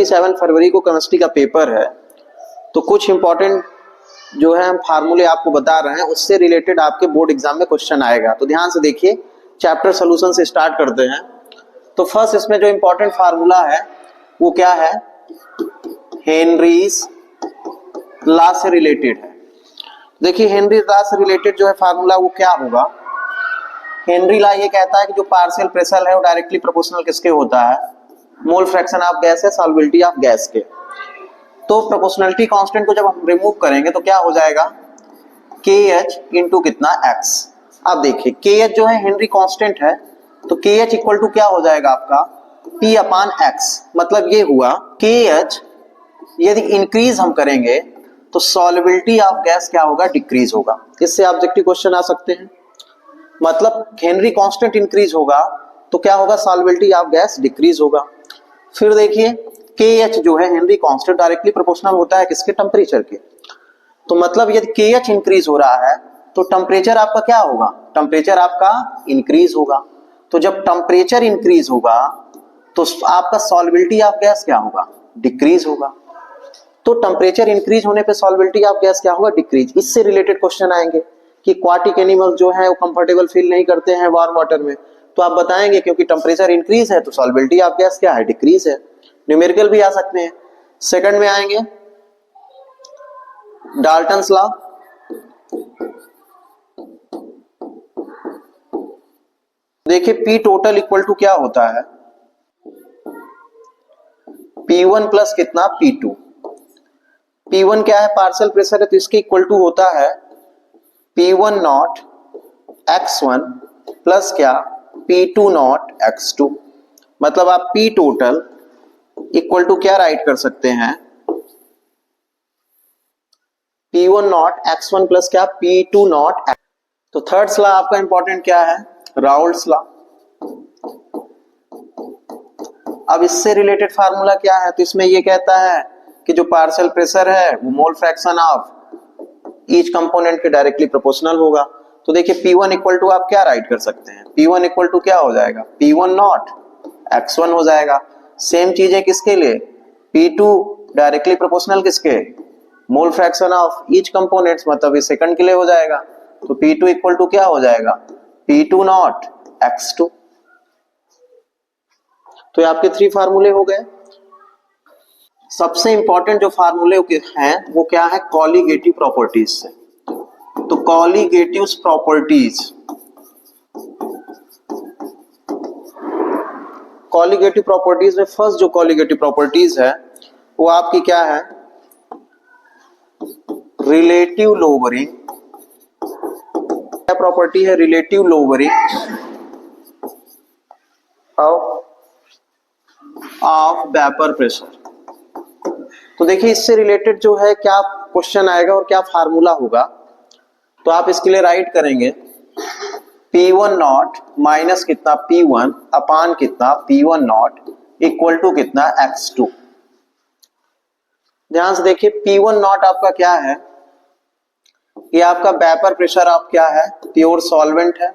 27 फरवरी को केमिस्ट्री का पेपर है, तो कुछ इंपॉर्टेंट जो है हम फार्मूले आपको बता रहे हैं, उससे रिलेटेड आपके बोर्ड एग्जाम में क्वेश्चन आएगा। तो ध्यान से देखिए, चैप्टर सोल्यूशन से स्टार्ट करते हैं। तो फर्स्ट इसमें जो इंपॉर्टेंट फार्मूला है वो क्या है, हेनरीज लॉ से रिलेटेड है। देखिए हेनरी लॉ से रिलेटेड जो है फार्मूला वो क्या होगा, हेनरी लॉ ये कहता है कि जो पार्शियल प्रेशर है वो डायरेक्टली प्रोपोर्शनल किसके होता है, मोल फ्रैक्शन ऑफ गैस है सॉल्युबिलिटी ऑफ गैस के। तो प्रोपोर्शनलिटी कांस्टेंट को जब हम रिमूव करेंगे तो क्या हो जाएगा, KH इंटू कितना x। अब देखिए KH जो है हेनरी कांस्टेंट है, तो KH इक्वल टू क्या हो जाएगा आपका P अपान x। मतलब ये हुआ KH यदि इंक्रीज हम करेंगे तो सॉल्युबिलिटी ऑफ गैस क्या होगा, डिक्रीज होगा। इससे ऑब्जेक्टिव क्वेश्चन आ सकते हैं। मतलब हेनरी कांस्टेंट इंक्रीज होगा तो क्या होगा, सॉल्युबिलिटी ऑफ गैस डिक्रीज होगा। फिर देखिए KH जो है हेनरी कांस्टेंट डायरेक्टली प्रोपोर्शनल होता है किसके, टेम्परेचर के। तो मतलब यदि KH इंक्रीज हो रहा है तो टेम्परेचर आपका क्या होगा, टेम्परेचर आपका इंक्रीज होगा। तो जब टेम्परेचर इंक्रीज होगा तो आपका सॉल्युबिलिटी ऑफ गैस क्या होगा, डिक्रीज होगा। तो टेम्परेचर इंक्रीज होने पे सॉल्युबिलिटी ऑफ गैस क्या होगा, डिक्रीज। इससे रिलेटेड क्वेश्चन आएंगे कि एक्वाटिक एनिमल्स जो है वो कंफर्टेबल फील नहीं करते हैं वार्म वाटर में, तो आप बताएंगे क्योंकि टेम्परेचर इंक्रीज है तो सॉल्युबिलिटी ऑफ गैस क्या है, डिक्रीज है। न्यूमेरिकल भी आ सकते हैं। सेकंड में आएंगे डाल्टन्स लॉ। देखिए P टोटल इक्वल टू क्या होता है, P1 प्लस कितना P2। P1 क्या है, पार्शियल प्रेशर है, तो इसके इक्वल टू होता है P1 नॉट x1 प्लस क्या P2 नॉट x2। मतलब आप P टोटल इक्वल टू क्या राइट कर सकते हैं, P1 नॉट x1 प्लस क्या P2 नॉट। तो थर्ड लॉ आपका इंपॉर्टेंट क्या है, राउल्ट्स लॉ। अब इससे रिलेटेड फार्मूला क्या है, तो इसमें ये कहता है कि जो पार्शियल प्रेशर है वो mole fraction of each component के डायरेक्टली प्रोपोर्शनल होगा। तो देखिए P1 इक्वल टू आप क्या राइट कर सकते हैं, P1 इक्वल टू क्या हो जाएगा, P1 नॉट x1 हो जाएगा। सेम चीज है किसके लिए, P2 डायरेक्टली प्रोपोर्शनल किसके, mole fraction of each components, मतलब ये सेकंड के लिए हो जाएगा। तो P2 इक्वल टू क्या हो जाएगा, P2 नॉट x2। तो ये आपके 3 फार्मूले हो गए। सबसे इंपॉर्टेंट जो फार्मूले हैं वो क्या है, कॉलीगेटिव प्रॉपर्टीज से। तो कॉलीगेटिव प्रॉपर्टीज, कॉलीगेटिव प्रॉपर्टीज में फर्स्ट जो कॉलीगेटिव प्रॉपर्टीज है वो आपकी क्या है, रिलेटिव लोवरिंग। क्या प्रॉपर्टी है, relative lowering of vapour pressure. तो देखिए इससे रिलेटेड जो है क्या क्वेश्चन आएगा और क्या फार्मूला होगा, तो आप इसके लिए राइट करेंगे P1 नॉट माइनस कितना P1 अपान कितना P1 नॉट इक्वल टू कितना x2। ध्यान से देखिए P1 नॉट आपका क्या है, ये आपका वेपर प्रेशर आप क्या है, प्योर सॉल्वेंट है।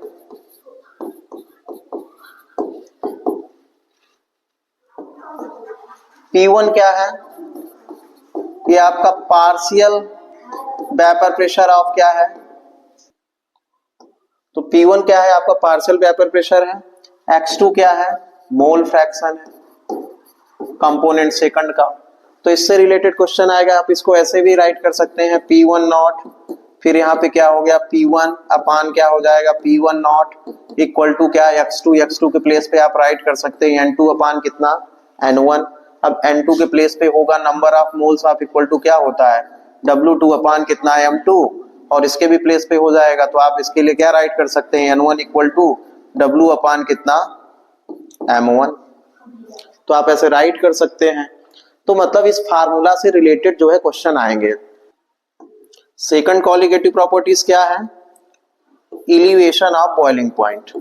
P1 क्या है, ये आपका पार्शियल वेपर प्रेशर ऑफ क्या है, तो P1 क्या है आपका पार्शियल वेपर प्रेशर है। x2 क्या है, मोल फ्रैक्शन है कंपोनेंट सेकंड का। तो इससे रिलेटेड क्वेश्चन आएगा, आप इसको ऐसे भी राइट कर सकते हैं P1 नॉट, फिर यहाँ पे क्या हो गया P1 अपान क्या हो जाएगा P1 नॉट इक्वल टू क्या x2, x2 के प्लेस पे आप राइट कर सकते हैं N2 अपान कितना N1। अब N2 के प्लेस पे होगा number of moles of equal to क्या होता है W2 अपान कितना M2, और इसके भी प्लेस पे हो जाएगा तो आप इसके लिए क्या राइट कर सकते हैं N1 इक्वल टू W अपान कितना M1। तो आप ऐसे राइट कर सकते हैं। तो मतलब इस फार्मूला से रिलेटेड जो है क्वेश्चन आएंगे। सेकंड कॉलीगेटिव प्रॉपर्टीज क्या है, इलिवेशन ऑफ बॉइलिंग पॉइंट।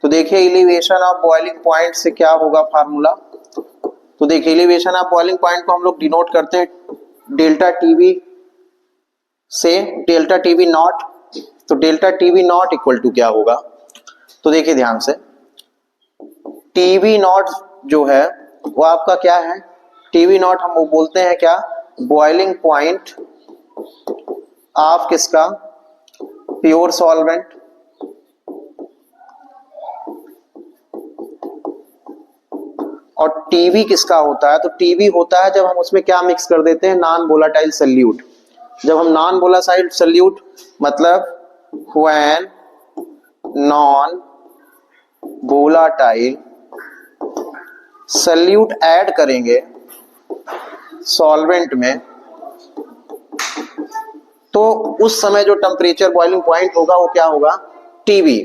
तो देखिए इलिवेशन ऑफ बॉइलिंग पॉइंट से क्या होगा फार्मूला, तो देखिए इलिवेशन ऑफ बॉइलिंग पॉइंट को हम लोग डिनोट करते हैं डेल्टा टीवी से, डेल्टा टीवी नॉट। तो delta TV naught equal to क्या होगा, तो देखिए ध्यान से टीवी नॉट जो है वो आपका क्या है टीवी नॉट हम वो बोलते हैं क्या, बॉइलिंग पॉइंट ऑफ किसका, प्योर सॉल्वेंट। और टीवी किसका होता है, तो टीवी होता है जब हम उसमें क्या मिक्स कर देते हैं, नॉन वोलाटाइल सल्यूट। जब हम नॉन वोलाटाइल सल्यूट मतलब when non volatile solute add करेंगे सॉल्वेंट में, तो उस समय जो टेम्परेचर बॉइलिंग पॉइंट होगा वो क्या होगा, टीवी।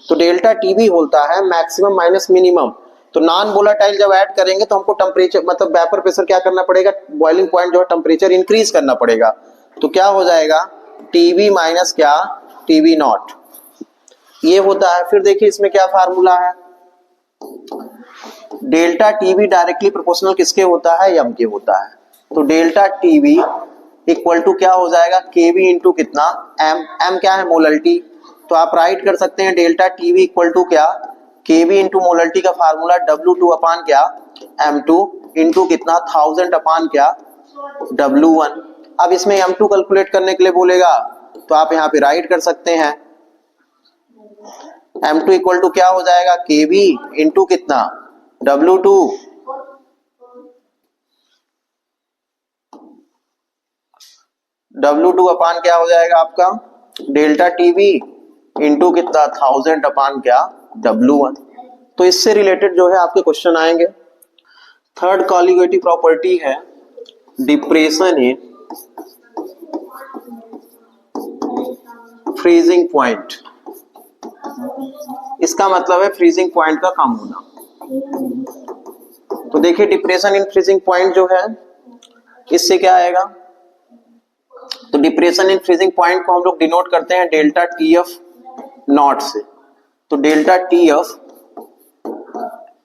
तो डेल्टा टीवी होता है मैक्सिमम माइनस मिनिमम। तो नॉन वोलाटाइल जब ऐड करेंगे तो हमको टेम्परेचर मतलब वेपर प्रेशर क्या करना पड़ेगा, बॉइलिंग पॉइंट जो है टेम्परेचर इंक्रीज करना पड़ेगा। तो क्या हो जाएगा, टीवी माइनस क्या, टीवी नॉट, ये होता है। फिर देखिए इसमें क्या फार्मूला है, डेल्टा टीवी डायरेक्टली प्रोपोर्शनल किसके होता है, एम के होता है। तो डेल्टा टीवी इक्वल टू क्या हो जाएगा, केवी इंटू कितना, एम। एम क्या है, मोलरिटी। तो आप राइट कर सकते हैं डेल्टा टीवी इक्वल टू क्या, केवी इंटू मोलरिटी का फार्मूला W2 अपान क्या, M2 इंटू कितना 1000 अपान क्या W1। अब इसमें M2 कैलकुलेट करने के लिए बोलेगा तो आप यहाँ पे राइट कर सकते हैं, M2 इक्वल टू क्या हो जाएगा, केवी इंटू कितना W2 W2 अपान क्या हो जाएगा आपका, डेल्टा टीवी इंटू कितना 1000 अपान क्या W1। तो इससे रिलेटेड जो है आपके क्वेश्चन आएंगे। थर्ड कॉलिगेटिव प्रॉपर्टी है डिप्रेशन इन फ्रीजिंग पॉइंट। इसका मतलब है फ्रीजिंग पॉइंट का कम होना। तो देखिए डिप्रेशन इन फ्रीजिंग पॉइंट जो है इससे क्या आएगा, तो डिप्रेशन इन फ्रीजिंग पॉइंट को हम लोग डिनोट करते हैं डेल्टा टीएफ नॉट से। तो डेल्टा टीएफ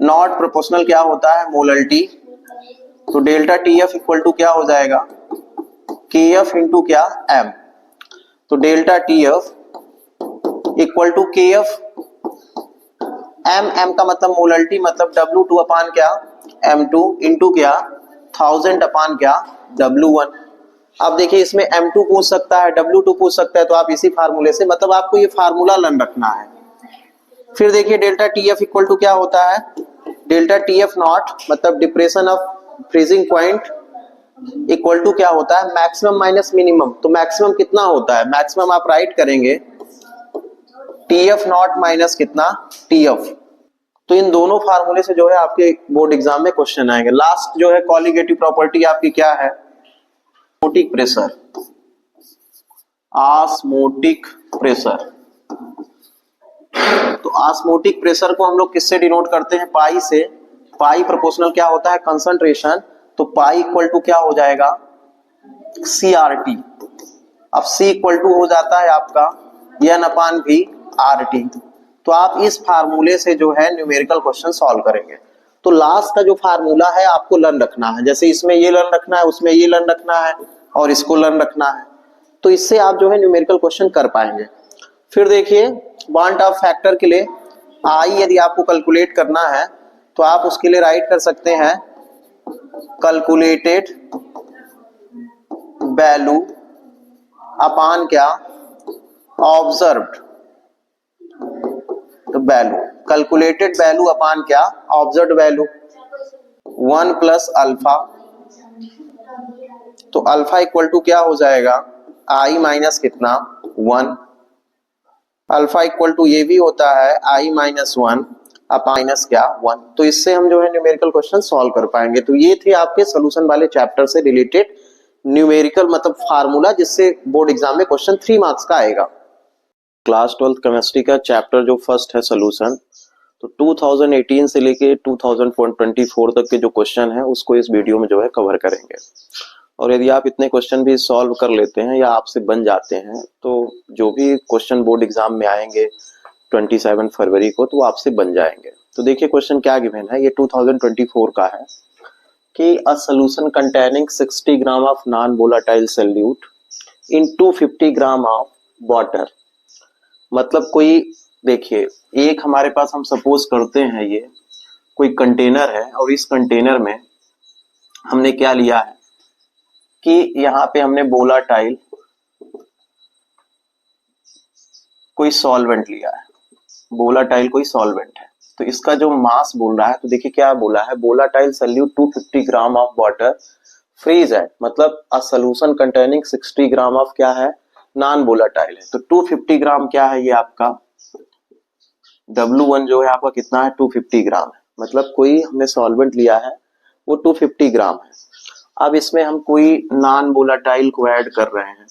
नॉट प्रोपोर्शनल क्या होता है, मोलरिटी। तो डेल्टा टीएफ इक्वल टू क्या हो जाएगा, केएफ इंटू क्या एम। तो delta TF equal to KF M, M का मतलब मोलरिटी मतलब W2 अपान क्या M2 इंटू क्या 1000 अपान क्या W1। अब देखिए इसमें M2 पूछ सकता है, W2 पूछ सकता है, तो आप इसी फार्मूले से मतलब आपको ये फार्मूला लर्न रखना है। फिर देखिए डेल्टा टीएफ इक्वल टू क्या होता है, डेल्टा टीएफ नॉट मतलब depression of freezing point equal to क्या होता है, मैक्सिमम माइनस मिनिमम। तो मैक्सिमम कितना होता है, मैक्सिमम आप राइट करेंगे टीएफ नॉट माइनस कितना टीएफ। तो इन दोनों फार्मूले से जो है आपके बोर्ड एग्जाम में क्वेश्चन आएंगे। लास्ट जो है कॉलिगेटिव प्रॉपर्टी आपकी क्या है, ऑस्मोटिक प्रेशर। ऑस्मोटिक प्रेशर, तो ऑस्मोटिक प्रेशर को हम लोग किससे डिनोट करते हैं, पाई से। पाई प्रोपोर्शनल क्या होता है, कंसंट्रेशन। तो पाई इक्वल टू क्या हो जाएगा, CRT। अब C इक्वल टू हो जाता है आपका N अपान V RT। तो आप इस फार्मूले से जो है न्यूमेरिकल क्वेश्चन सॉल्व करेंगे। तो लास्ट का जो फार्मूला है आपको लर्न रखना है, जैसे इसमें ये लर्न रखना है, उसमें ये लर्न रखना है और इसको लर्न रखना है। तो इससे आप जो है न्यूमेरिकल क्वेश्चन कर पाएंगे। फिर देखिए वांट ऑफ फैक्टर के लिए आई यदि आपको कैलकुलेट करना है तो आप उसके लिए राइट कर सकते हैं कैलकुलेटेड वैल्यू अपान क्या ऑब्जर्व्ड वैल्यू। कैलकुलेटेड वैल्यू अपान क्या ऑब्जर्व्ड वैल्यू 1 प्लस अल्फा। तो अल्फा इक्वल टू क्या हो जाएगा, आई माइनस कितना 1। अल्फा इक्वल टू ये भी होता है आई माइनस 1 अप माइनस क्या 1। तो इससे हम जो है न्यूमेरिकल क्वेश्चन सॉल्व कर पाएंगे। तो ये थे आपके सोल्यूशन वाले चैप्टर से रिलेटेड न्यूमेरिकल मतलब फार्मूला, जिससे बोर्ड एग्जाम में क्वेश्चन 3 मार्क्स का आएगा। क्लास 12th केमिस्ट्री का चैप्टर जो फर्स्ट है सोल्यूशन, तो 2018 से लेके 2024 तक के जो क्वेश्चन है उसको इस वीडियो में जो है कवर करेंगे। और यदि आप इतने क्वेश्चन भी सॉल्व कर लेते हैं या आपसे बन जाते हैं तो जो भी क्वेश्चन बोर्ड एग्जाम में आएंगे 27 फरवरी को तो आपसे बन जाएंगे। तो देखिए क्वेश्चन क्या गिवन है, ये 2024 का है कि a solution containing 60 gram of non volatile solute in 250 gram of water. मतलब कोई देखिए एक हमारे पास हम सपोज करते हैं ये कोई कंटेनर है और इस कंटेनर में हमने क्या लिया है कि यहाँ पे हमने वोलाटाइल कोई सॉल्वेंट लिया है, वोलाटाइल कोई सॉल्वेंट है, तो इसका जो मास बोल रहा है, तो देखिए क्या बोला है, volatile solute 250 gram of water freeze है, मतलब a solution containing 60 gram of क्या है, नॉन वोलाटाइल है। तो 250 ग्राम क्या है, ये आपका W1 जो है आपका कितना है, 250 ग्राम है, मतलब कोई हमने सॉल्वेंट लिया है वो 250 ग्राम है। अब इसमें हम कोई नॉन वोलाटाइल को ऐड कर रहे हैं,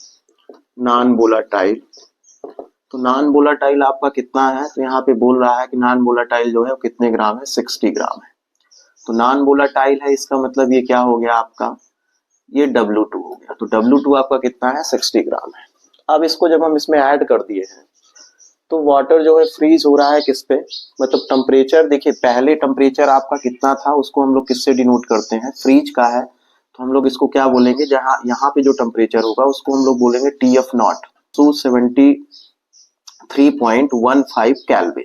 नॉन वोलाटाइल, तो नॉन वोलाटाइल आपका कितना है, तो यहाँ पे बोल रहा है कि नॉन वोलाटाइल जो है वो कितने ग्राम है, 60 ग्राम है। तो नॉन वोलाटाइल है, इसका मतलब ये क्या हो गया आपका, ये W2 हो गया। तो W2 आपका कितना है, 60 ग्राम है। अब इसको जब हम इसमें ऐड कर दिए हैं तो वाटर जो है फ्रीज हो रहा है किस पे, मतलब टेम्परेचर, देखिए पहले टेम्परेचर आपका कितना था उसको हम लोग किससे डिनोट करते हैं, फ्रीज का है, तो हम लोग इसको क्या बोलेंगे, जहां यहाँ पे जो टेम्परेचर होगा उसको हम लोग बोलेंगे TF नॉट, 273.15 कैल्विन,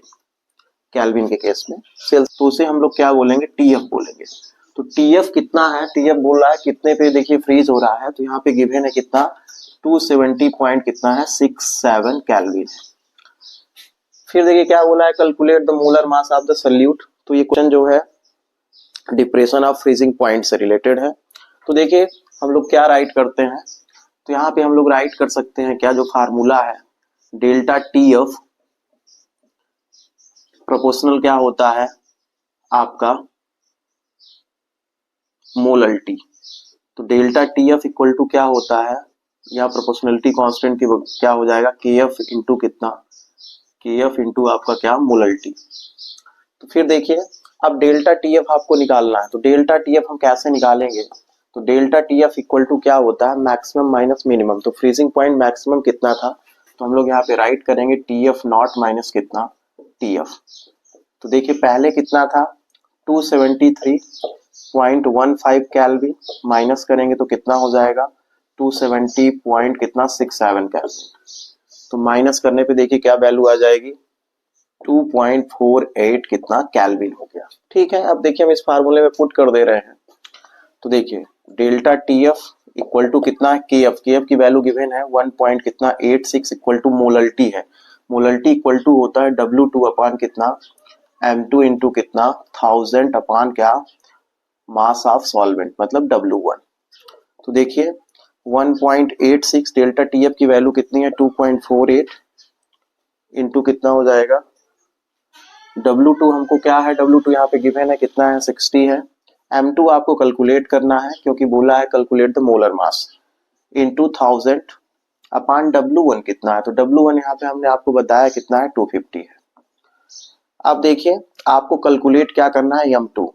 कैल्विन के केस में सेल्स, तो उसे हम लोग क्या बोलेंगे, TF बोलेंगे। तो TF कितना है, TF बोल रहा है कितने पे देखिए फ्रीज हो रहा है, तो यहाँ पे गिवन है कितना, 270 पॉइंट कितना है, 67 कैल्विन है। फिर देखिए क्या बोला है, calculate the molar mass of the solute, तो ये क्वेश्चन जो है डिप्रेशन ऑफ फ्रीजिंग पॉइंट से रिलेटेड है। तो देखिए हम लोग क्या राइट करते हैं, तो यहाँ पे हम लोग राइट कर सकते हैं क्या, जो फार्मूला है डेल्टा TF प्रोपोर्शनल क्या होता है आपका मोलल्टी, तो डेल्टा TF इक्वल टू क्या होता है, या प्रोपोर्शनलिटी कांस्टेंट की क्या हो जाएगा, KF इंटू कितना, KF इंटू आपका क्या, मोलल्टी। तो फिर देखिए अब डेल्टा TF आपको निकालना है, तो डेल्टा TF हम कैसे निकालेंगे, तो डेल्टा TF इक्वल टू क्या होता है, मैक्सिमम माइनस मिनिमम, तो फ्रीजिंग पॉइंट मैक्सिमम कितना था, तो हम लोग यहाँ पे राइट करेंगे TF नॉट माइनस कितना, TF। तो देखिए पहले कितना था, 273.15 कैल्विन, माइनस करेंगे तो कितना हो जाएगा, 270 पॉइंट कितना, 67 कैल्विन, तो माइनस करने पे देखिए क्या वैल्यू आ जाएगी, 2.48 कितना कैल्विन हो गया। ठीक है, अब देखिए हम इस फार्मूले में पुट कर दे रहे हैं, तो देखिए डेल्टा TF इक्वल टू कितना है, KF की वैल्यू गिवन है 1 पॉइंट कितना 86 इक्वल टू मोलल्टी है, मोलल्टी इक्वल टू होता है W2 अपान कितना, M2 इंटू कितना 1000 अपान क्या, मास ऑफ सॉल्वेंट मतलब W1। तो देखिए 1.86 डेल्टा TF की वैल्यू कितनी है, 2.48 इंटू कितना हो जाएगा, W2 हमको क्या है, W2 यहाँ पे गिवन है कितना है, 60 है। M2 आपको कैलकुलेट करना है क्योंकि बोला है calculate the molar mass, into 1000 upon W1 कितना है, तो W1 यहाँ पे हमने आपको बताया कितना है, 250 है। अब देखिए आपको कैलकुलेट क्या करना है, M2,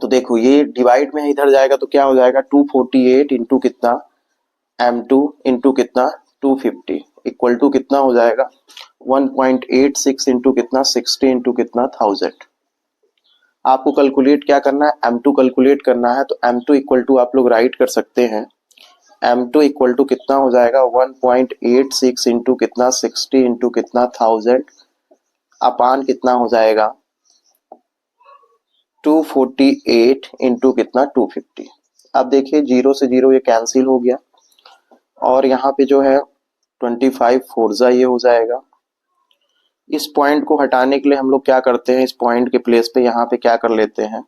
तो देखो ये डिवाइड में इधर जाएगा तो क्या हो जाएगा, 248 इंटू कितना M2 इंटू कितना 250 इक्वल टू कितना हो जाएगा, 1.86 इंटू कितना 60 इंटू कितना 1000। आपको कैलकुलेट क्या करना है, M2 कैलकुलेट करना है, तो M2 इक्वल टू आप लोग राइट कर सकते हैं, M2 इक्वल टू कितना हो जाएगा, 1.86 इंटू कितना 60 इंटू कितना 1000 अपान कितना हो जाएगा 248 इंटू कितना 250। अब देखिए जीरो से जीरो ये कैंसिल हो गया और यहाँ पे जो है 25 फोर्जा ये हो जाएगा। इस पॉइंट को हटाने के लिए हम लोग क्या करते हैं, इस पॉइंट के प्लेस पे यहाँ पे क्या कर लेते हैं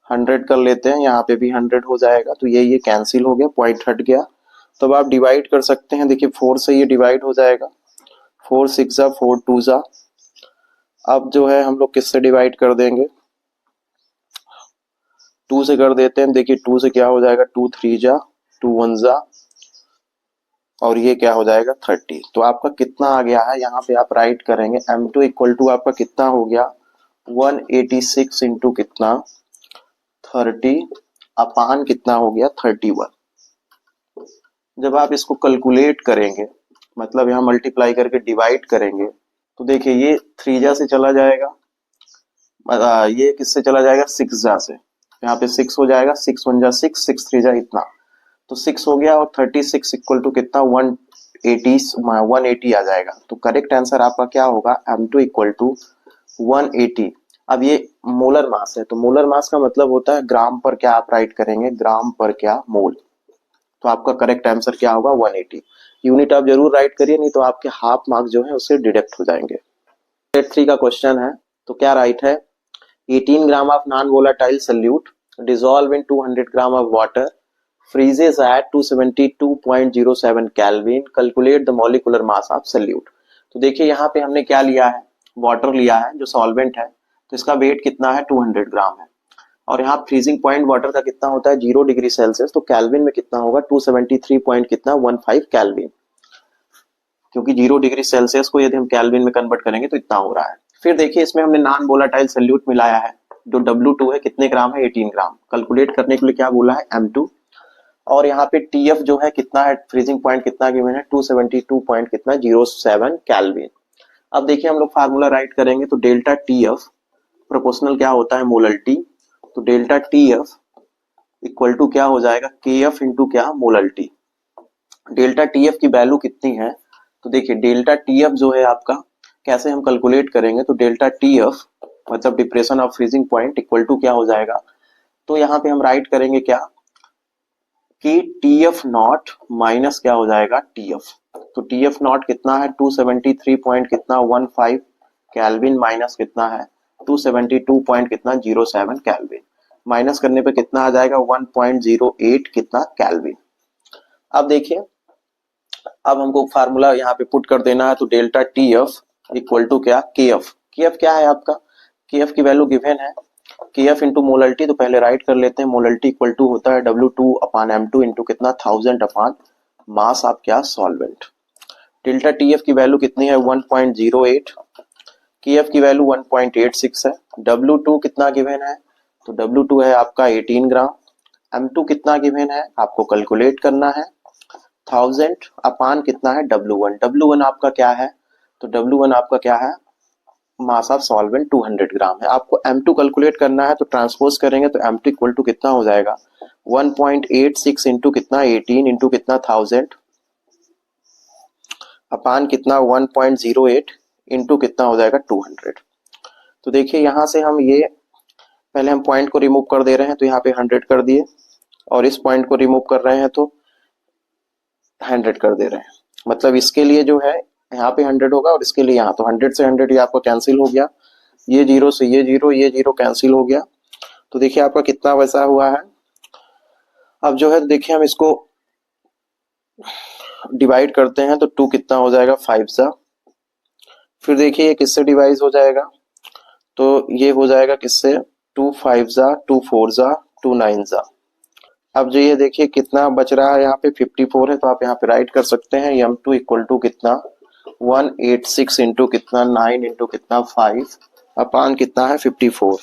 100 कर लेते हैं, यहाँ पे भी 100 हो जाएगा, तो ये कैंसिल हो गया, पॉइंट हट गया। तो अब आप डिवाइड कर सकते हैं, देखिए 4 से ये डिवाइड हो जाएगा, 4 6 जा 4 2 जा। अब जो है हम लोग किससे डिवाइड कर देंगे, 2 से कर देते हैं, देखिए 2 से क्या हो जाएगा, 2 3 जा 2 1 जा और ये क्या हो जाएगा 30। तो आपका कितना आ गया है, यहाँ पे आप राइट करेंगे M2 इक्वल टू आपका कितना हो गया 186 इंटू कितना 30 अपान कितना हो गया 31। जब आप इसको कैलकुलेट करेंगे मतलब यहाँ मल्टीप्लाई करके डिवाइड करेंगे तो देखिए ये 3 जा से चला जाएगा, ये किससे चला जाएगा 6 जा से, यहाँ पे 6 हो जाएगा, 6 1 जा 6 6 3 जा इतना, तो 6 हो गया और 36 इक्वल टू कितना 180 आ जाएगा। तो करेक्ट आंसर आपका क्या होगा, M2 इक्वल टू 180। अब ये मोलर मास है, तो मोलर मास का मतलब होता है ग्राम पर क्या, आप राइट करेंगे ग्राम पर क्या मोल। तो आपका करेक्ट आंसर क्या होगा 180। यूनिट आप जरूर राइट करिए, नहीं तो आपके हाफ मार्क्स जो है उससे डिडक्ट हो जाएंगे। सेट 3 का क्वेश्चन है, तो क्या राइट है, 18 gram of non volatile solute dissolve in 200 gram of water freezes at 272.07 kelvin, calculate the molecular mass of solute. तो देखिए यहाँ पे हमने क्या लिया है, वाटर लिया है जो सॉल्वेंट है, तो इसका वेट कितना है 200 ग्राम है, और यहाँ फ्रीजिंग पॉइंट वाटर का कितना होता है 0 डिग्री सेल्सियस, तो कैल्विन में कितना होगा 273 पॉइंट कितना 15 कैल्विन, क्योंकि 0 डिग्री सेल्सियस को यदि हम कैल्विन में कन्वर्ट करेंगे तो इतना हो रहा है। फिर देखिए इसमें हमने नॉन वोलाटाइल सोल्यूट मिलाया है, जो W2 है कितने ग्राम है 18 ग्राम, कैलकुलेट करने के लिए क्या बोला है M2, और यहाँ पे TF जो है कितना है, फ्रीजिंग पॉइंट कितना गिवन है 272 पॉइंट कितना 07 कैल्विन। अब देखिए हम लोग फार्मूला राइट करेंगे, तो डेल्टा TF प्रोपोर्शनल क्या होता है मोलर T, तो डेल्टा TF इक्वल टू क्या हो जाएगा KF इंटू क्या मोलर T। डेल्टा TF की वैल्यू कितनी है, तो देखिए डेल्टा TF जो है आपका कैसे हम कैलकुलेट करेंगे, तो डेल्टा TF मतलब depression of freezing point equal to क्या हो जाएगा, तो यहाँ पे हम राइट करेंगे क्या कि TF नॉट माइनस क्या हो जाएगा TF, तो TF नॉट कितना है 273 पॉइंट कितना 15 कैल्विन माइनस कितना है 272 पॉइंट कितना 07 कैल्विन, माइनस करने पे कितना आ जाएगा 1.08 कितना कैल्विन। अब देखिए अब हमको फार्मूला यहाँ पे पुट कर देना है, तो डेल्टा TF इक्वल टू क्या KF, KF क्या है आपका, KF की वैल्यू गिवन है KF इंटू मोलरिटी, तो पहले राइट कर लेते हैं, मोलरिटी इक्वल टू होता है W2 अपान M2 इंटू कितना 1000 अपान मास ऑफ क्या सॉल्वेंट। डेल्टा TF की वैल्यू कितनी है 1.08, KF की वैल्यू 1.86 है, W2 कितना गिवन है, तो W2 है आपका 18 ग्राम, M2 कितना गिवन है आपको कैलकुलेट करना है 1000 अपान कितना है W1, W1 आपका क्या है, तो W1 आपका क्या है मास ऑफ सॉल्वेंट 200 ग्राम है। आपको M2 कैलकुलेट करना है, तो ट्रांसपोज करेंगे तो M2 इक्वल टू कितना हो जाएगा 1.86 इंटू कितना 18 इंटू कितना 1000 अपान कितना 1.08 इंटू कितना हो जाएगा 200। तो देखिए यहाँ से हम ये पहले हम पॉइंट को रिमूव कर दे रहे हैं, तो यहाँ पे 100 कर दिए, और इस पॉइंट को रिमूव कर रहे हैं तो 100 कर दे रहे हैं, मतलब इसके लिए जो है यहाँ पे 100 होगा और इसके लिए यहाँ, तो 100 से 100 ये आपका कैंसिल हो गया, ये 0 से ये 0 कैंसिल हो गया, तो देखिए आपका कितना वैसा हुआ है। अब जो है देखिए हम इसको डिवाइड करते हैं, तो 2 कितना हो जाएगा 5 सा, फिर देखिए ये किससे डिवाइड हो जाएगा, तो ये हो जाएगा किससे 2 5 सा 2 4 सा 2 9 सा। अब जो ये देखिए कितना बच रहा है यहाँ पे 54 है, तो आप यहाँ पे राइट कर सकते हैं M2 इक्वल टू कितना 186 इंटू कितना 9 इंटू कितना 5 अपान कितना है 54।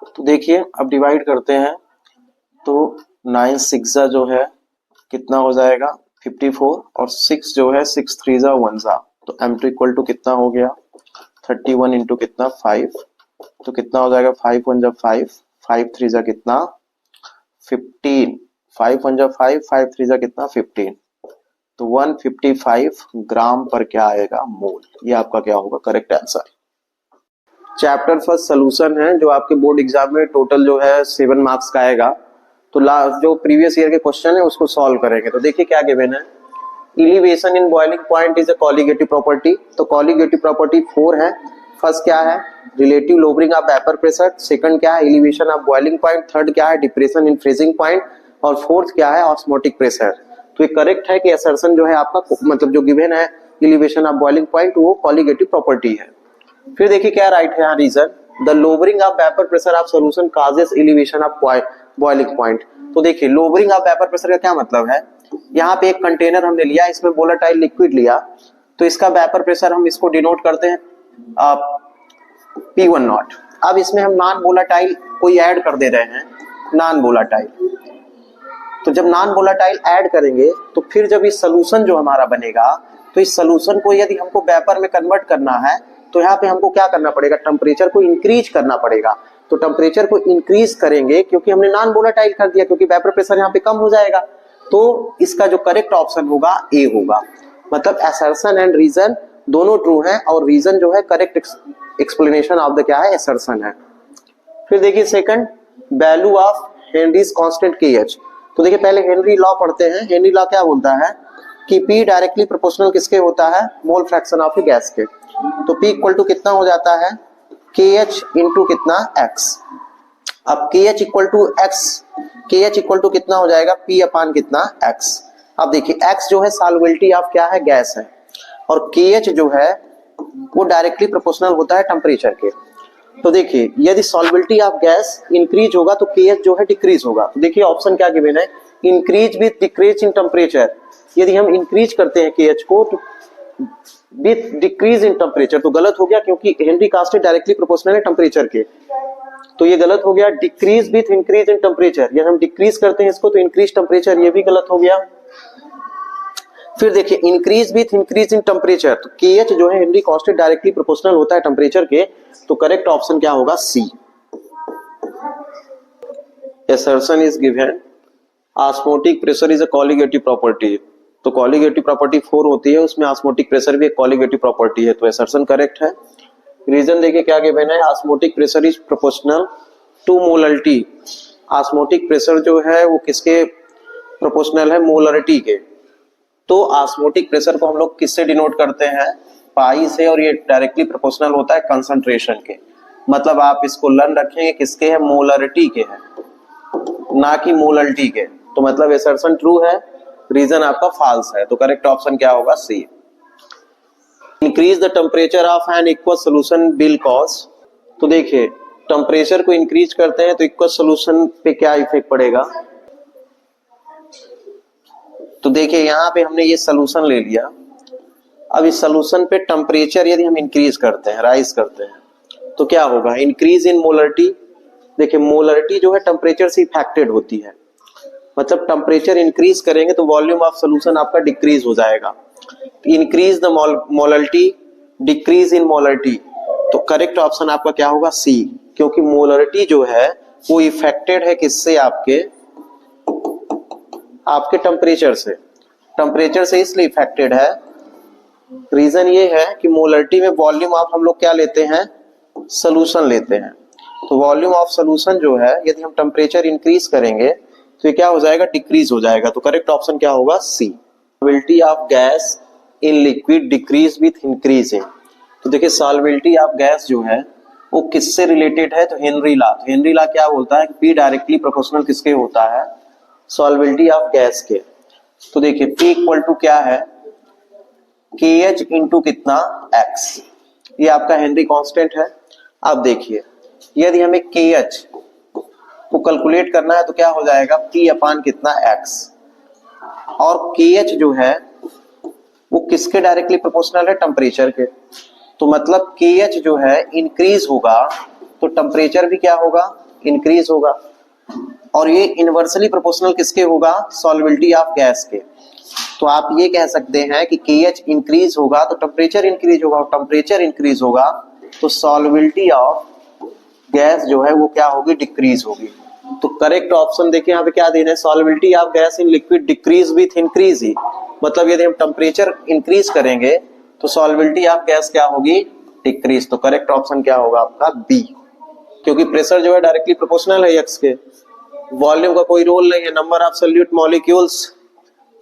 तो देखिए अब डिवाइड करते हैं, तो 9 6 जो है कितना हो जाएगा 54, और 6 जो है 6 3 1 सा, तो M2 इक्वल टू कितना हो गया 31 इंटू कितना 5, तो कितना हो जाएगा 5 1 जा 5 5 3 जा कितना 15, 5 1 जा 5 5 3 जा कितना 15, तो 155 ग्राम पर क्या आएगा मोल, ये आपका क्या होगा correct answer. Chapter first solution है, जो आपके बोर्ड एग्जाम में टोटल जो है 7 मार्क्स का आएगा, तो लास्ट जो प्रीवियस ईयर के क्वेश्चन है उसको सॉल्व करेंगे। तो देखिए क्या गिवन है, elevation in boiling point is a colligative property, तो कॉलीगेटिव प्रॉपर्टी 4 है। फर्स्ट क्या है relative lowering of vapour pressure, second क्या है elevation of boiling point, third क्या है डिप्रेशन इन फ्रीजिंग पॉइंट, और फोर्थ क्या है ऑस्मोटिक प्रेशर। तो ये करेक्ट है कि असर्शन जो है आपका मतलब जो गिवन है एलिवेशन ऑफ बॉइलिंग पॉइंट वो कॉलीगेटिव प्रॉपर्टी है। फिर देखिए क्या राइट है यहाँ reason, the lowering of vapour pressure of solution causes elevation of boiling point. तो देखिए लोअरिंग ऑफ वेपर प्रेशर का क्या मतलब है, यहाँ पे एक कंटेनर हमने लिया, इसमें वोलेटाइल लिक्विड लिया, तो इसका वेपर प्रेशर हम इसको डिनोट करते हैं P1 नॉट। अब इसमें हम नॉन वोलेटाइल कोई ऐड कर दे रहे हैं, नॉन वोलेटाइल, तो जब नॉन वोलेटाइल ऐड करेंगे तो फिर जब इस सोल्यूशन जो हमारा बनेगा, तो इस सोल्यूशन को यदि हमको वेपर में कन्वर्ट करना है, तो यहाँ पे हमको क्या करना पड़ेगा टेम्परेचर को इंक्रीज करना पड़ेगा। तो टेम्परेचर को इंक्रीज करेंगे क्योंकि हमने नॉन वोलेटाइल कर दिया, क्योंकि वेपर प्रेशर यहाँ पे कम हो जाएगा, तो इसका जो करेक्ट ऑप्शन होगा ए होगा, मतलब असर्शन एंड रीजन दोनों ट्रू हैं और रीजन जो है करेक्ट एक्सप्लेनेशन ऑफ द क्या है, असर्शन है। फिर देखिए second, value of Henry's constant KH। तो देखिए पहले हेनरी लॉ पढ़ते हैं। हेनरी लॉ क्या बोलता है कि P डायरेक्टली प्रोपोर्शनल किसके होता है, mole fraction of A gas के। तो P इक्वल टू कितना हो जाता है, KH इंटू कितना, X। अब KH equal to X, KH equal to कितना हो जाएगा, P अपान कितना, X। अब देखिए X जो है सॉल्युबिलिटी ऑफ क्या है, गैस है, और KH जो है वो डायरेक्टली प्रोपोर्शनल होता है टेम्परेचर के। तो देखिए यदि सॉल्युबिलिटी ऑफ गैस इंक्रीज होगा तो KH जो है डिक्रीज होगा। तो देखिए ऑप्शन क्या गिवन है, increase with decrease in temperature. यदि हम इंक्रीज करते हैं KH को तो विथ डिक्रीज इन टेम्परेचर तो गलत हो गया, क्योंकि हेनरी कांस्टेंट डायरेक्टली प्रोपोर्शनल है टेम्परेचर के, तो ये गलत हो गया। Decrease with increase in temperature, यदि हम डिक्रीज करते हैं इसको तो इंक्रीज टेम्परेचर, ये भी गलत हो गया। फिर देखिए increase with increase in temperature, तो KH जो है हेनरी कांस्टेंट डायरेक्टली प्रोपोर्शनल होता है टेम्परेचर के, तो करेक्ट ऑप्शन क्या होगा, C। assertion is given osmotic pressure is a colligative property। तो colligative property 4 होती है, उसमें osmotic pressure भी एक colligative property है, तो assertion करेक्ट है। रीजन देखिए क्या गिवन है, osmotic pressure is proportional to molality। osmotic pressure जो है वो किसके प्रोपोर्शनल है, मोलरिटी के। तो ऑस्मोटिक प्रेशर को हम लोग किससे डिनोट करते हैं, पाई से, और ये डायरेक्टली प्रोपोर्शनल होता है कंसंट्रेशन के। मतलब आप इसको लर्न रखेंगे किसके है, मोलरिटी के है, ना कि मोलल्टी के। तो मतलब असर्शन ट्रू है, रीजन आपका फॉल्स है, तो करेक्ट ऑप्शन क्या होगा, C। Increase the temperature of an aqueous solution will cause. तो देखिए टेम्परेचर को इंक्रीज करते हैं तो एक्वस सोल्यूशन पे क्या इफेक्ट पड़ेगा। तो देखिए यहाँ पे हमने ये सोल्यूशन ले लिया, अब इस सोल्यूशन पे टेम्परेचर यदि हम इंक्रीज करते हैं, राइज करते हैं, तो क्या होगा, इंक्रीज इन मोलरिटी। देखिए मोलरिटी जो है टेम्परेचर से इफेक्टेड होती है, मतलब टेम्परेचर इंक्रीज करेंगे तो वॉल्यूम ऑफ सोल्यूशन आपका डिक्रीज हो जाएगा। Increase the molarity, decrease in molarity, तो करेक्ट ऑप्शन आपका क्या होगा, C। क्योंकि मोलरिटी जो है वो इफेक्टेड है किससे, आपके टेम्परेचर से। टेम्परेचर से इसलिए इफेक्टेड है, रीजन ये है कि मोलरिटी में वॉल्यूम ऑफ हम लोग क्या लेते हैं, सोल्यूशन लेते हैं। तो वॉल्यूम ऑफ सोल्यूशन जो है यदि हम टेम्परेचर इंक्रीज करेंगे तो ये क्या हो जाएगा, डिक्रीज हो जाएगा। तो करेक्ट ऑप्शन क्या होगा, C। Solubility of gas in liquid decrease with increasing. तो देखिए सॉल्युबिलिटी ऑफ गैस जो है वो किससे रिलेटेड है, तो हेनरी लॉ। तो हेनरी लॉ क्या बोलता है कि P डायरेक्टली प्रोपोर्शनल किसके होता है, सॉल्युबिलिटी ऑफ गैस के। तो देखिए P इक्वल टू क्या है, KH इंटू कितना, X। ये आपका हेनरी कांस्टेंट है। अब देखिए यदि हमें KH को कैलकुलेट करना है तो क्या हो जाएगा, P अपान कितना, X। और KH जो है वो किसके डायरेक्टली प्रोपोर्शनल है, टेम्परेचर के। तो मतलब KH जो है इंक्रीज होगा तो टेम्परेचर भी क्या होगा, इंक्रीज होगा, और ये इनवर्सली प्रोपोर्शनल किसके होगा, सॉल्युबिलिटी ऑफ गैस के। तो आप ये कह सकते हैं कि KH इंक्रीज होगा तो टेम्परेचर इंक्रीज होगा, और टेम्परेचर इंक्रीज होगा तो सॉल्युबिलिटी ऑफ गैस जो है वो क्या होगी, डिक्रीज होगी। तो करेक्ट ऑप्शन देखिए यहाँ पे क्या देना है, solubility of gas in liquid decrease with increase ही। मतलब यदि हम टेम्परेचर इंक्रीज करेंगे तो सॉल्युबिलिटी ऑफ गैस क्या होगी, डिक्रीज। तो करेक्ट ऑप्शन क्या होगा आपका, B। क्योंकि प्रेशर जो है डायरेक्टली प्रोपोर्शनल है X के, वॉल्यूम का कोई रोल नहीं है, नंबर ऑफ सॉल्यूट मॉलिक्यूल्स,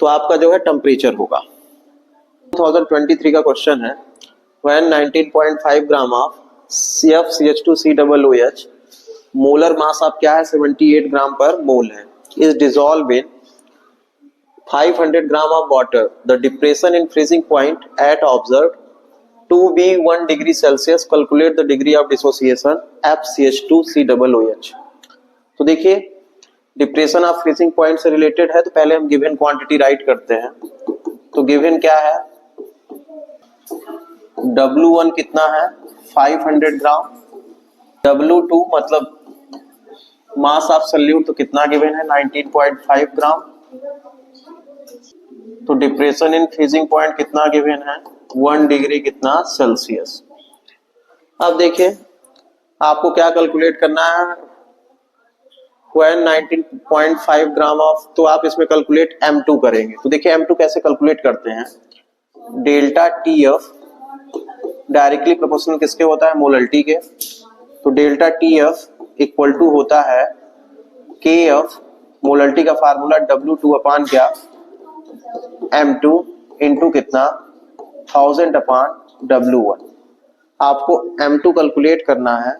तो आपका जो है टेम्परेचर होगा। 2023 का क्वेश्चन है, when 19.5 gram of CfCH2COOH molar mass of क्या है, 78 ग्राम पर मोल है, is dissolve in 500 gram of water. The depression in freezing point at observe to be 1 degree Celsius, calculate the degree of dissociation FCH2COOH। तो देखिए depression of freezing point से related है, तो पहले हम गिवन क्वांटिटी राइट करते हैं। तो गिवन क्या है, W1 कितना है, 500 ग्राम, W2 मतलब मास ऑफ सॉल्यूट तो कितना गिवन है, 19.5 ग्राम। तो डिप्रेशन इन फ्रीजिंग पॉइंट कितना गिवन है, 1 डिग्री कितना सेल्सियस। अब देखिए आपको क्या कैलकुलेट करना है, when 19.5 ग्राम ऑफ, तो आप इसमें कैलकुलेट M2 करेंगे। तो देखिए M2 कैसे कैलकुलेट करते हैं, डेल्टा TF डायरेक्टली प्रोपोर्शनल किसके होता है, मोलरिटी के। तो delta T F equal to होता है के एफ, मोलरिटी का फार्मूला W2 अपान क्या, M2 इंटू कितना 1000 अपान W1। आपको M2 कैलकुलेट करना है,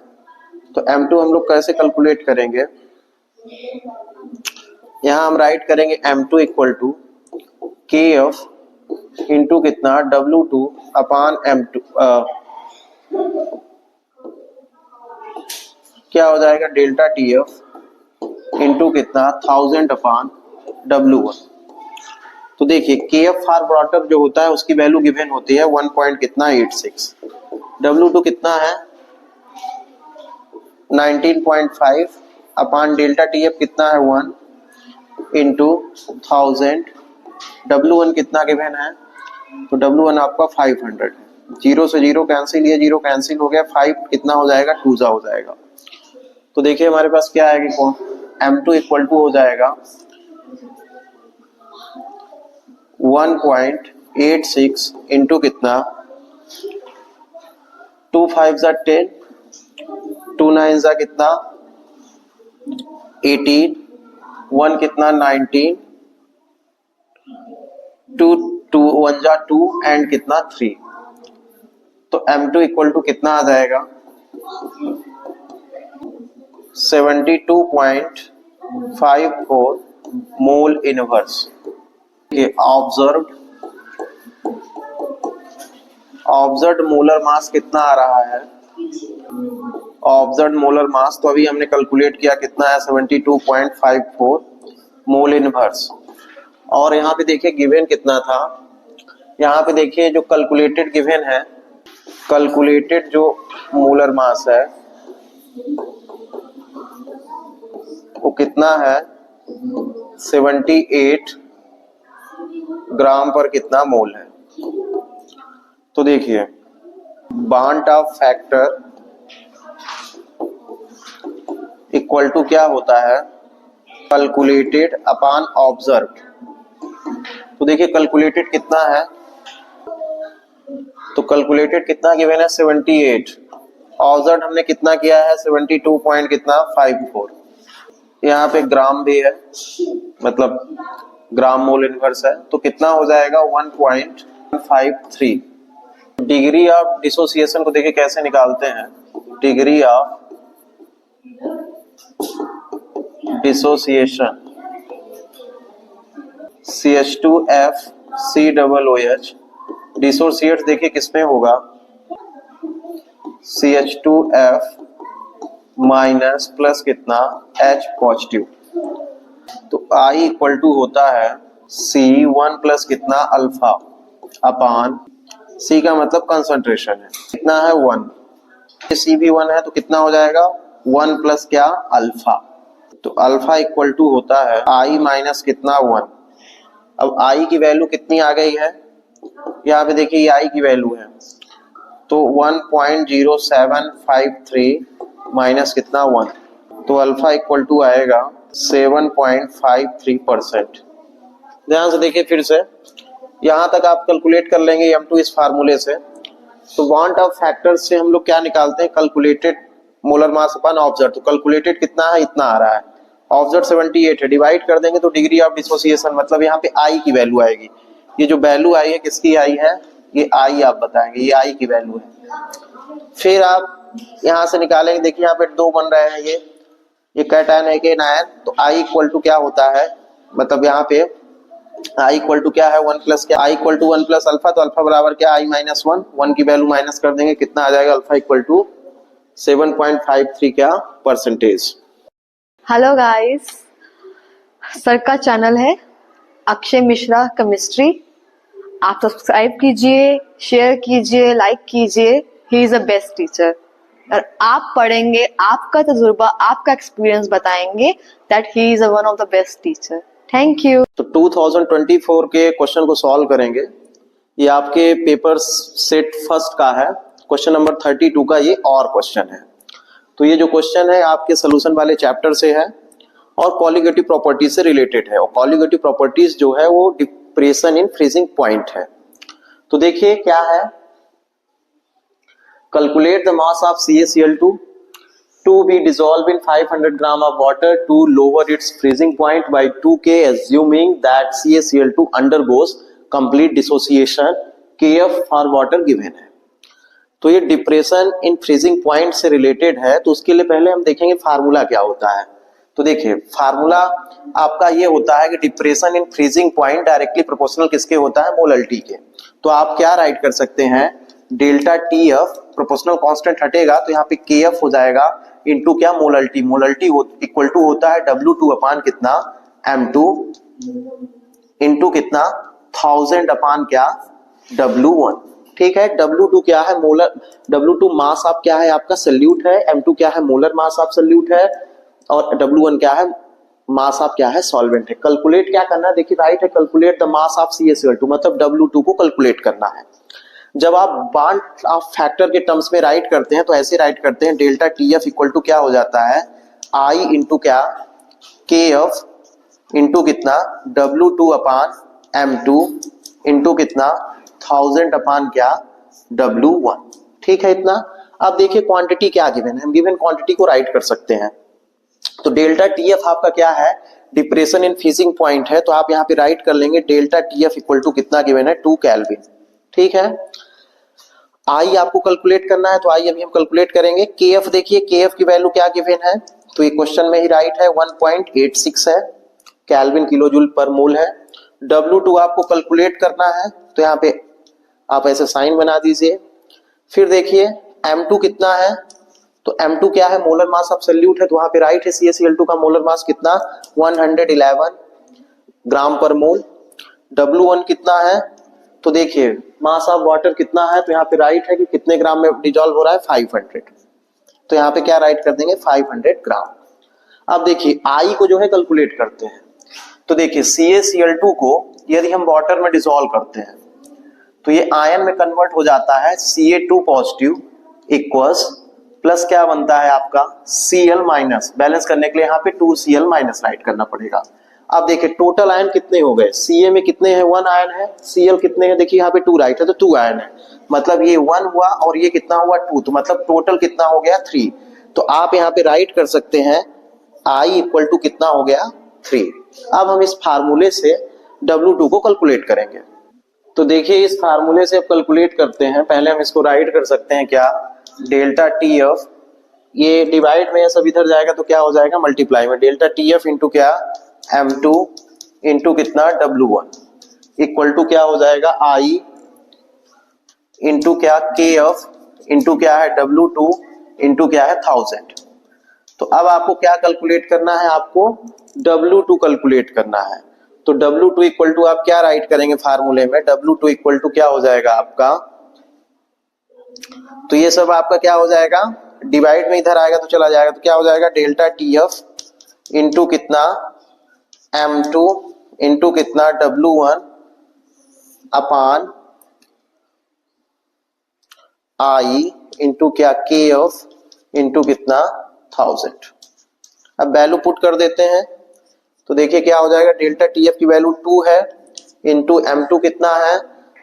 तो M2 हम लोग कैसे कैलकुलेट करेंगे, यहां हम राइट करेंगे M2 इक्वल टू के एफ इंटू कितना W2 अपान M2, क्या हो जाएगा डेल्टा टी एफ इंटू कितना 1000 अपान W1। तो देखिए के एफ फार्मूला जो होता है उसकी वैल्यू गिवन होती है 1 पॉइंट कितना 86, W2 कितना है 19.5 अपान डेल्टा टी एफ कितना है 1 इंटू 1000, W1 कितना गिवन है, तो W1 आपका 500 है। जीरो से जीरो कैंसिल, ये जीरो कैंसिल हो गया, 5 कितना हो जाएगा 2 हो जाएगा। तो देखिए हमारे पास क्या आएगी, कौन M2 इक्वल टू हो जाएगा 1.86 इंटू कितना 2 5 जा 10, 2 9 जा कितना 18, 1 कितना 19, 2 2 1 जा 2 एंड कितना 3। तो M2 इक्वल टू कितना आ जाएगा 72.54 mole inverse. Observed molar mass कितना आ रहा है, ऑब्जर्व्ड मोलर मास तो अभी हमने कैलकुलेट किया कितना है 72.54 मोल इनवर्स। और यहाँ पे देखिए गिवन कितना था, यहाँ पे देखिए जो कैलकुलेटेड गिवन है, कैलकुलेटेड जो मोलर मास है वो कितना है 78 ग्राम पर कितना मोल है। तो देखिए बांट ऑफ फैक्टर इक्वल टू क्या होता है कैलकुलेटेड अपान ऑब्जर्व्ड। तो देखिए कैलकुलेटेड कितना है, तो कैलकुलेटेड कितना गिवन है 78, ऑब्जर्व्ड हमने कितना किया है 72 पॉइंट कितना 54। यहाँ पे ग्राम भी है, मतलब ग्राम मोल इनवर्स है, तो कितना हो जाएगा 1.53। डिग्री ऑफ डिसोसिएशन को देखिए कैसे निकालते हैं, degree of dissociation CH2FCOOH, dissociate देखिए किसमें होगा CH2F माइनस प्लस कितना H पॉजिटिव। तो I इक्वल टू होता है C1 प्लस कितना अल्फा अपान, C का मतलब कंसंट्रेशन है, कितना है 1, C भी 1 है तो कितना हो जाएगा 1 प्लस क्या अल्फा। तो अल्फा इक्वल टू होता है I माइनस कितना 1। अब I की वैल्यू कितनी आ गई है, यहाँ पे देखिए ये I की वैल्यू है, तो 1.0753 माइनस कितना 1, तो अल्फा इक्वल टू आएगा 7.53%। ध्यान से देखिए फिर से, यहां तक आप कैलकुलेट कर लेंगे M2 इस फार्मूले से। तो वांट ऑफ फैक्टर्स से हम लोग क्या निकालते हैं कैलकुलेटेड मोलर मास अपन ऑब्जर्व। तो कैलकुलेटेड कितना है इतना आ रहा है, ऑब्जर्व 78 है, डिवाइड कर देंगे तो डिग्री ऑफ डिसोसिएशन मतलब यहाँ पे I की वैल्यू आएगी। ये जो वैल्यू आई है किसकी आई है, ये I आप बताएंगे, ये I की वैल्यू है। फिर आप यहां से निकालेंगे, देखिए यहाँ पे 2 बन रहे हैं, ये कैटायन है कि आयन, तो I इक्वल टू क्या होता है, मतलब यहाँ पे I इक्वल टू क्या है 1 प्लस क्या, I equal to 1 plus alpha, तो अल्फा बराबर क्या I माइनस 1, 1 की वैल्यू माइनस कर देंगे कितना आ जाएगा अल्फा इक्वल टू 7.53 क्या परसेंटेज। हेलो गाइस, सर का चैनल है अक्षय मिश्रा केमिस्ट्री, आप सब्सक्राइब कीजिए, शेयर कीजिए, लाइक कीजिए। He is a best teacher और आप पढ़ेंगे, आपका तजुर्बा, आपका एक्सपीरियंस बताएंगे that he is one of the best teacher. Thank you. तो 2024 के क्वेश्चन को सॉल्व करेंगे, ये आपके पेपर सेट फर्स्ट का है, क्वेश्चन नंबर 32 का ये और क्वेश्चन है। तो ये जो क्वेश्चन है आपके सोल्यूशन वाले चैप्टर से है और कॉलिगेटिव प्रॉपर्टीज से रिलेटेड है, और कॉलिगेटिव प्रॉपर्टीज जो है वो डिप्रेशन इन फ्रीजिंग पॉइंट है। तो देखिए क्या है, Calculate the mass of CaCl2 to be dissolved in 500 gram of water to lower its freezing point by 2K, assuming that CaCl2 undergoes complete dissociation. Kf for water given है। तो ये depression in freezing point से related है, तो उसके लिए पहले हम देखेंगे फार्मूला क्या होता है। तो देखिए फार्मूला आपका ये होता है कि depression in freezing point directly proportional किसके होता है, मोलल्टी के। तो आप क्या राइट कर सकते हैं, delta T F, proportional constant हटेगा तो यहाँ पे के एफ हो जाएगा इनटू क्या, मोलल्टी। मोलल्टी इक्वल टू होता है W2 अपान कितना, M2 इनटू कितना, 1000 अपान क्या, W1। ठीक है, W2 क्या है, मोलर, W2 मास आप क्या है आपका सल्यूट है, M2 क्या है मोलर मास आप सल्यूट है, और W1 क्या है, मास आप क्या है सॉल्वेंट है। कैलकुलेट क्या करना है, देखिए राइट है, calculate the mass of CaCl2, मतलब W2 को कैलकुलेट करना है। जब आप बांड ऑफ फैक्टर के टर्म्स में राइट करते हैं तो ऐसे राइट करते हैं, डेल्टा TF इक्वल टू क्या हो जाता है, I इंटू क्या, KF इंटू कितना, W2 अपान M2 इंटू कितना, 1000 अपान क्या, W1। ठीक है इतना। अब देखिए क्वांटिटी क्या गिवन है, हम गिवन क्वांटिटी को राइट कर सकते हैं। तो डेल्टा TF आपका क्या है, डिप्रेशन इन फ्रीजिंग पॉइंट है, तो आप यहाँ पे राइट कर लेंगे डेल्टा TF इक्वल टू कितना गिवन है, 2 केल्विन। ठीक है, आई आपको कैलकुलेट करना है, तो आई अभी हम कैलकुलेट करेंगे। KF देखिए, KF की वैल्यू क्या गिवन है, तो ये क्वेश्चन में ही राइट है, 1.86 है, केल्विन किलो जूल पर मोल है। W2 आपको कैलकुलेट करना है, तो यहाँ पे आप ऐसे साइन बना दीजिए। फिर देखिए M2 कितना है, तो M2 क्या है, मोलर मास एब्सोल्यूट है, तो वहां पे राइट है, CaCl2 का मोलर मास कितना, 111 ग्राम पर मोल। W1 कितना है, तो देखिए मास ऑफ वाटर कितना है, तो यहाँ पे राइट है कि कितने ग्राम में डिजॉल्व हो रहा है, 500। तो यहाँ पे क्या राइट कर देंगे, 500 ग्राम। अब देखिए आई को जो है कैलकुलेट करते हैं। तो देखिए CaCl2 को यदि हम वाटर में डिजोल्व करते हैं तो ये आयन में कन्वर्ट हो जाता है, Ca2 पॉजिटिव इक्वल्स प्लस क्या बनता है आपका Cl माइनस, बैलेंस करने के लिए यहाँ पे 2Cl माइनस राइट करना पड़ेगा। अब देखिए टोटल आयन कितने हो गए, Ca में कितने हैं, 1 आयन है, Cl कितने हैं, देखिए यहाँ पे 2 राइट है, तो 2 आयन है, मतलब ये 1 हुआ और ये कितना हुआ 2, तो मतलब टोटल कितना हो गया 3। तो आप यहाँ पे राइट कर सकते हैं I इक्वल टू कितना हो गया 3। अब हम इस फार्मूले से W2 को कैलकुलेट करेंगे। तो देखिए इस फार्मूले से अब कैलकुलेट करते हैं, पहले हम इसको राइट कर सकते हैं क्या, डेल्टा TF, ये डिवाइड में सब इधर जाएगा तो क्या हो जाएगा, मल्टीप्लाई में, डेल्टा TF इंटू क्या, M2 इंटू कितना, W1 इक्वल टू क्या हो जाएगा, I इंटू क्या, KF इंटू क्या है, W2 इंटू क्या है, 1000। तो अब आपको क्या कैलकुलेट करना है, आपको W2 कैलकुलेट करना है। तो W2 इक्वल टू आप क्या राइट करेंगे फार्मूले में, W2 इक्वल टू क्या हो जाएगा आपका, तो ये सब आपका क्या हो जाएगा, डिवाइड में इधर आएगा तो चला जाएगा, तो क्या हो जाएगा, डेल्टा TF इंटू कितना, M2 इंटू कितना, W1 अपान I इंटू क्या, KF इंटू कितना, 1000। अब वैल्यू पुट कर देते हैं, तो देखिए क्या हो जाएगा, डेल्टा TF की वैल्यू 2 है, इंटू M2 कितना है,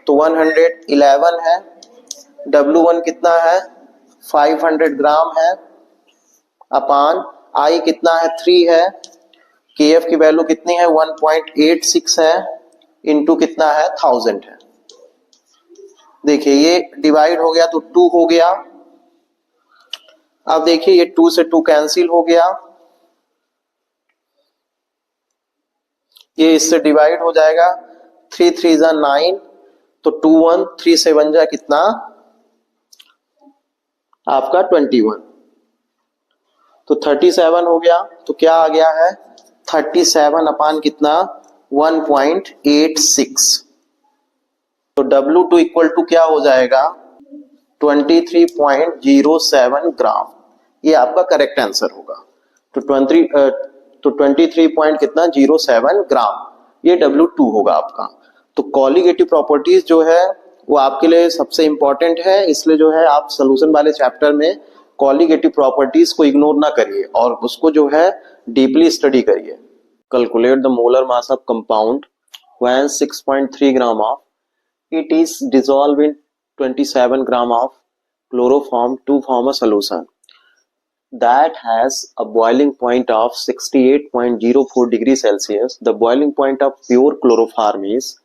तो 111 है, W1 कितना है, 500 ग्राम है, अपान I कितना है, 3 है, KF की वैल्यू कितनी है, 1.86 है, इंटू कितना है, 1000 है। देखिए ये डिवाइड हो गया तो 2 हो गया। अब देखिए ये 2 से 2 कैंसिल हो गया, ये इससे डिवाइड हो जाएगा, 3 3 जा 9, तो 2 1 3 से 1 जा कितना आपका 21, तो 37 हो गया। तो क्या आ गया है, 37 अपान कितना, 1.86। तो W2 इक्वल टू क्या हो जाएगा, 23.07 ग्राम। ये आपका करेक्ट आंसर होगा। तो 23 पॉइंट कितना 07 ग्राम, ये W2 होगा आपका। तो कॉलीगेटिव प्रॉपर्टीज जो है वो आपके लिए सबसे इंपॉर्टेंट है, इसलिए जो है आप सोल्यूशन वाले चैप्टर में कॉलीगेटिव प्रॉपर्टीज को इग्नोर ना करिए और उसको जो है डीपली स्टडी करिए। Calculate the molar mass of compound when 6.3 gram of it is dissolve in 27 gram of chloroform to form a solution that has a boiling point of 68.04 degrees Celsius. The boiling point of pure chloroform is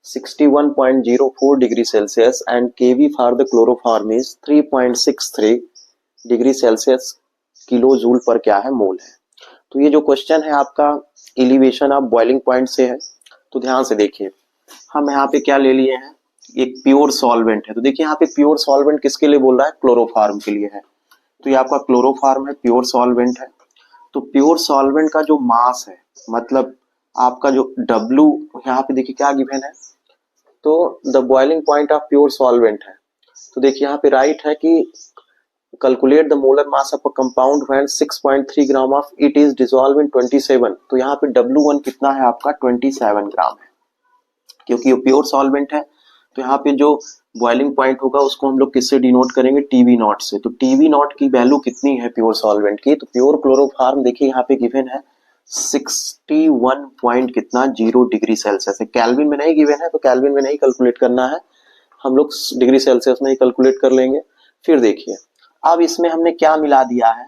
61.04 degree Celsius and Kv for the chloroform is 3.63 degree Celsius kilo joule पर क्या है मोल है। तो ये जो question है आपका elevation of boiling point से है। तो ध्यान से देखिए, हम यहाँ पे क्या ले लिए हैं, एक प्योर सॉल्वेंट है। तो देखिए यहाँ पे प्योर सॉल्वेंट किसके लिए बोल रहा है, क्लोरोफॉर्म के लिए है। तो ये आपका क्लोरोफॉर्म है, प्योर सॉल्वेंट है। तो प्योर सॉल्वेंट का जो मास है, मतलब आपका जो W यहाँ पे देखिए क्या गिवन है, तो the boiling point of pure solvent है। तो देखिए यहाँ पे राइट है कि calculate the molar mass of a compound when 6.3 gram of it is dissolve इन 27। तो यहाँ पे W1 कितना है आपका 27 ग्राम है, क्योंकि ये प्योर सॉल्वेंट है। तो यहाँ पे जो बॉइलिंग पॉइंट होगा उसको हम लोग किससे डिनोट करेंगे, टीवी नॉट से। तो टीवी नॉट की वैल्यू कितनी है प्योर सॉल्वेंट की, तो प्योर क्लोरोफॉर्म देखिए यहाँ पे गिवन है 61 पॉइंट कितना 0 डिग्री सेल्सियस है। केल्विन में नहीं गिवन है, तो केल्विन में नहीं कैलकुलेट करना है, हम लोग डिग्री सेल्सियस में ही कैलकुलेट कर लेंगे। फिर देखिए अब इसमें हमने क्या मिला दिया है,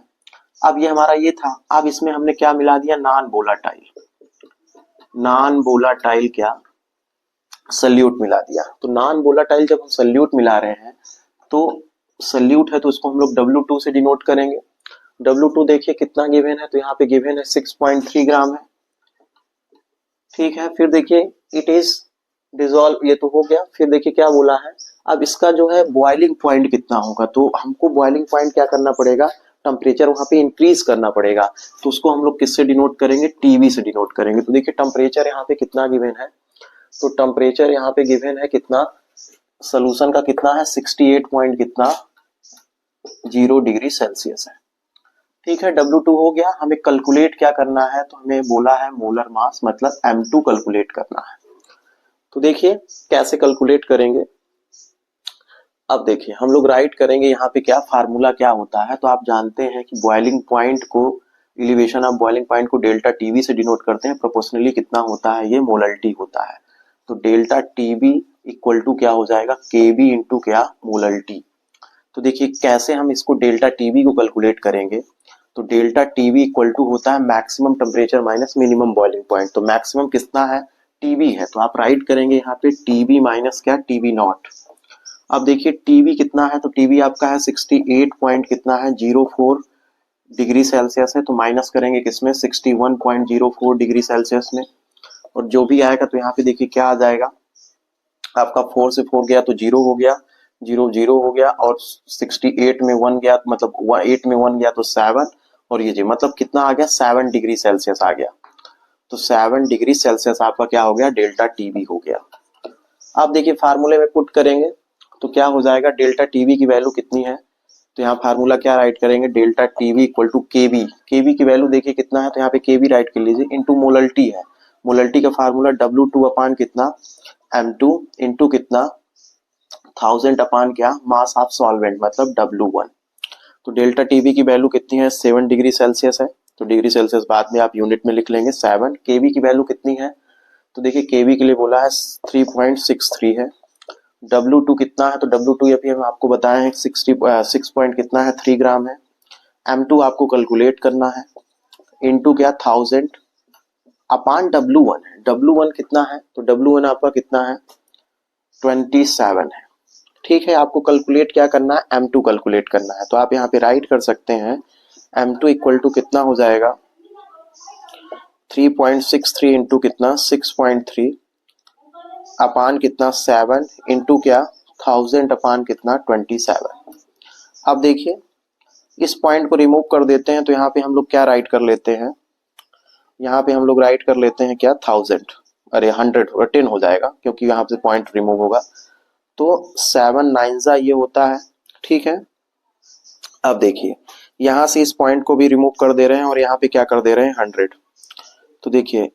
अब ये हमारा ये था, अब इसमें हमने क्या मिला दिया, नॉन वोलाटाइल, नॉन वोलाटाइल क्या सल्यूट मिला दिया। तो नॉन वोलाटाइल जब हम सल्यूट मिला रहे हैं, तो सल्यूट है तो उसको हम लोग W2 से डिनोट करेंगे। W2 देखिए कितना गिवन है, तो यहाँ पे गिवन है 6.3 ग्राम है, ठीक है। फिर देखिए इट इज डिसॉल्व, ये तो हो गया। फिर देखिए क्या बोला है, अब इसका जो है बॉइलिंग पॉइंट कितना होगा, तो हमको बॉइलिंग पॉइंट क्या करना पड़ेगा, टेम्परेचर वहां पे इंक्रीज करना पड़ेगा। तो उसको हम लोग किससे डिनोट करेंगे, टीवी से डिनोट करेंगे। तो देखिए टेम्परेचर यहाँ पे कितना गिवन है, तो टेम्परेचर यहाँ पे गिवन है कितना, सोल्यूशन का कितना है 68 पॉइंट कितना 0 डिग्री सेल्सियस है, ठीक है। W2 हो गया। हमें कैलकुलेट क्या करना है, तो हमें बोला है मोलर मास, मतलब M2 कैलकुलेट करना है। तो देखिए कैसे कैलकुलेट करेंगे, अब देखिए हम लोग राइट करेंगे यहाँ पे क्या फार्मूला क्या होता है। तो आप जानते हैं कि बॉइलिंग पॉइंट को, एलिवेशन ऑफ बॉइलिंग पॉइंट को डेल्टा टीवी से डिनोट करते हैं। प्रोपोर्शनली कितना होता है, ये मोलरिटी होता है। तो डेल्टा टीवी इक्वल टू क्या हो जाएगा, केबी इंटू क्या मोलरिटी। तो देखिए कैसे हम इसको डेल्टा टीवी को कैलकुलेट करेंगे, तो डेल्टा टीवी इक्वल टू होता है maximum temperature minus minimum boiling point. तो मैक्सिमम कितना है, टीवी है, तो आप राइट करेंगे यहाँ पे टीवी माइनस क्या टीवी नॉट। अब देखिए टीवी कितना है, तो टीवी आपका है 68 पॉइंट कितना है 04 डिग्री सेल्सियस है। तो माइनस करेंगे किसमें, 61.04 डिग्री सेल्सियस में, और जो भी आएगा तो यहाँ पे देखिए क्या आ जाएगा आपका, 4 से 4 गया तो 0 हो गया, 0 0 हो गया, और 68 में 1 गया, मतलब 8 में 1 गया तो 7, और ये जी मतलब कितना आ गया 7 डिग्री सेल्सियस आ गया। तो 7 डिग्री सेल्सियस आपका क्या हो गया, डेल्टा टीवी हो गया। अब देखिए फार्मूले में पुट करेंगे तो क्या हो जाएगा, डेल्टा टीवी की वैल्यू कितनी है, तो यहाँ फार्मूला क्या राइट करेंगे, डेल्टा टीवी इक्वल टू केवी। केवी की वैल्यू देखिए कितना है, तो यहाँ पे केवी राइट कर लीजिए, इंटू मोलरिटी है। मोलरिटी का फार्मूला W2 अपान कितना M2 इंटू कितना 1000 अपान क्या मास ऑफ सॉल्वेंट, मतलब W1। तो डेल्टा टीवी की वैल्यू कितनी है, 7 डिग्री सेल्सियस है। तो डिग्री सेल्सियस बाद में आप यूनिट में लिख लेंगे 7। केवी की वैल्यू कितनी है, तो देखिए केवी के लिए बोला है 3.63 है। W2 कितना है, तो W2 अभी हम आपको बताए हैं 6 पॉइंट कितना है 3 ग्राम है। M2 आपको कैलकुलेट करना है, इनटू क्या 1000 अपान W1 है। W1 कितना है, तो W1 आपका कितना है 27 है, ठीक है। आपको कैलकुलेट क्या करना है, M2 कैलकुलेट करना है। तो आप यहाँ पे राइट कर सकते हैं M2 इक्वल टू कितना हो जाएगा 3.63 इंटू कितना 6.3 अपान कितना 7 इंटू क्या 1000 अपान कितना 27। अब देखिए इस पॉइंट को रिमूव कर देते हैं, तो यहाँ पे हम लोग क्या राइट कर लेते हैं, यहाँ पे हम लोग राइट कर लेते हैं क्या 1000, अरे 110 हो जाएगा क्योंकि यहाँ से पॉइंट रिमूव होगा। तो 7 9 ये होता है, ठीक है। अब देखिए यहाँ से इस पॉइंट को भी रिमूव कर दे रहे हैं और यहाँ पे क्या कर दे रहे हैं 100। तो देखिए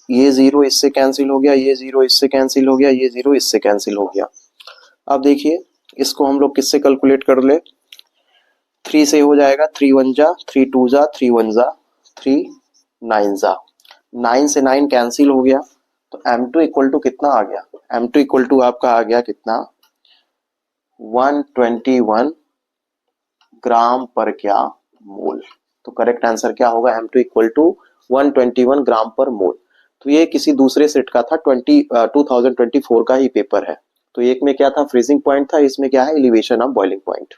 ये 0 इससे कैंसिल हो गया, ये 0 इससे कैंसिल हो गया, ये 0 इससे कैंसिल हो गया। अब देखिए इसको हम लोग किससे कैलकुलेट कर ले, 3 से हो जाएगा, 3 1 जा 3 2 जा 3 1 जा 3 9 जा, 9 से 9 कैंसिल हो गया। तो M2 इक्वल टू कितना आ गया, M2 इक्वल टू आपका आ गया कितना 121 ग्राम पर क्या मोल। तो करेक्ट आंसर क्या होगा, M2 इक्वल टू 121 ग्राम पर मोल। तो ये किसी दूसरे सेट का था, 2024 का ही पेपर है। तो एक में क्या था, फ्रीजिंग पॉइंट था, इसमें क्या है, एलिवेशन ऑफ बॉइलिंग पॉइंट।